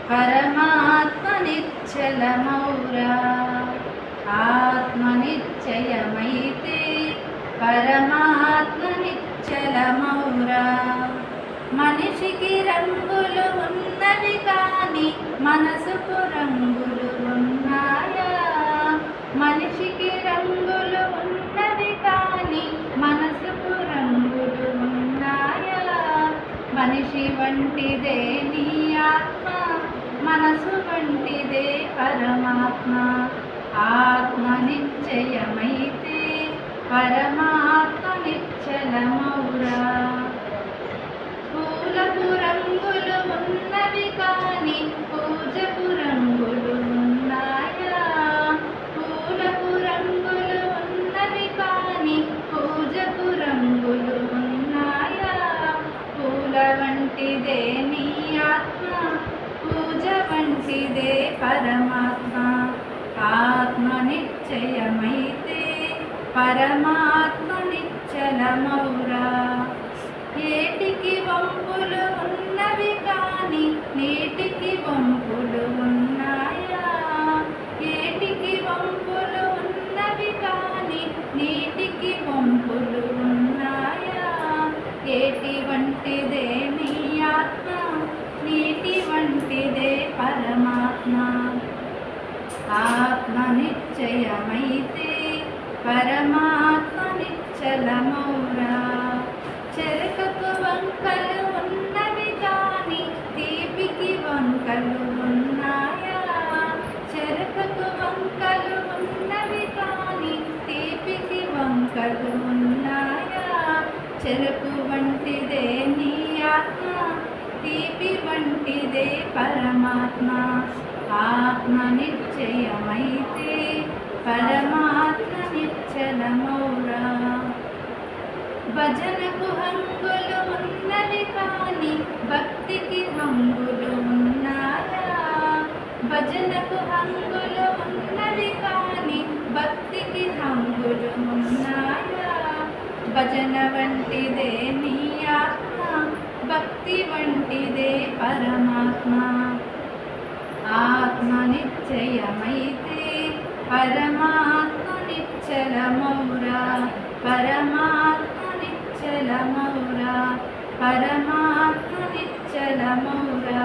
పరమాత్మ నిశ్చలమౌరా ఆత్మ నిశ్చయమైతే పరమాత్మ నిశ్చలమౌరా. మనిషికి రంగులు ఉన్నవి కాని మనసుకు రంగులు ఉన్నాయా? మనిషికి రంగులు ఉన్నవి కాని మనసుకు రంగులు ఉన్నాయా? మనిషి వంటిదే నీ ఆత్మ, మనసు వంటిదే పరమాత్మ. ఆత్మ నిశ్చయమైతే పరమాత్మ నిశ్చలమౌరా. పూలకు రంగులు ఉన్నవి కాని పూజకు రంగులు ఉన్నాయా? పూలకు రంగులు ఉన్నవి కాని పూజకు రంగులు ఉన్నాయా? పూల వంటిదే నీ ఆత్మ, పూజ వంటిదే పరమాత్మ. ఆత్మ నిశ్చయమైతే పరమాత్మ నిశ్చలమౌరా. ఏటికి వంపులు ఉన్నవి కాని నీటికి వంపులు ఉన్నాయా? ఏటికి వంపులు ఉన్నవి కాని నీటికి వంపులు ఉన్నాయా? ఏటి వంటిదే నీ ఆత్మ, నీటి వంటిదే పరమాత్మ. ఆత్మ నిశ్చయమైతే పరమాత్మ నిశ్చలమౌరా. చెరకకు వంకలు ఉన్నవి కాని తీపికి వంకలు ఉన్నాయా? చెరకకు వంకలు ఉన్నవి కాని తీపికి వంకలు ఉన్నాయా? చెరకు వంటిదే నీ ఆత్మ, తీపి వంటిదే పరమాత్మ. ఆత్మ నిశ్చయమైతే పరమాత్మ నిశ్చలమౌరా. భజనకు హంగులు ఉన్నవి కాని భక్తికి హంగులు ఉన్నాయా? భజనకు హంగులు ఉన్నవి కాని భక్తికి హంగులు ఉన్నాయా? భజన వంటిదే నీ ఆత్మ, భక్తి వంటిదే పరమాత్మ. ఆత్మ నిశ్చయమైతే పరమాత్మ నిశ్చలమౌరా. పరమాత్మ నిశ్చలమౌరా. పరమాత్మ నిశ్చలమౌరా.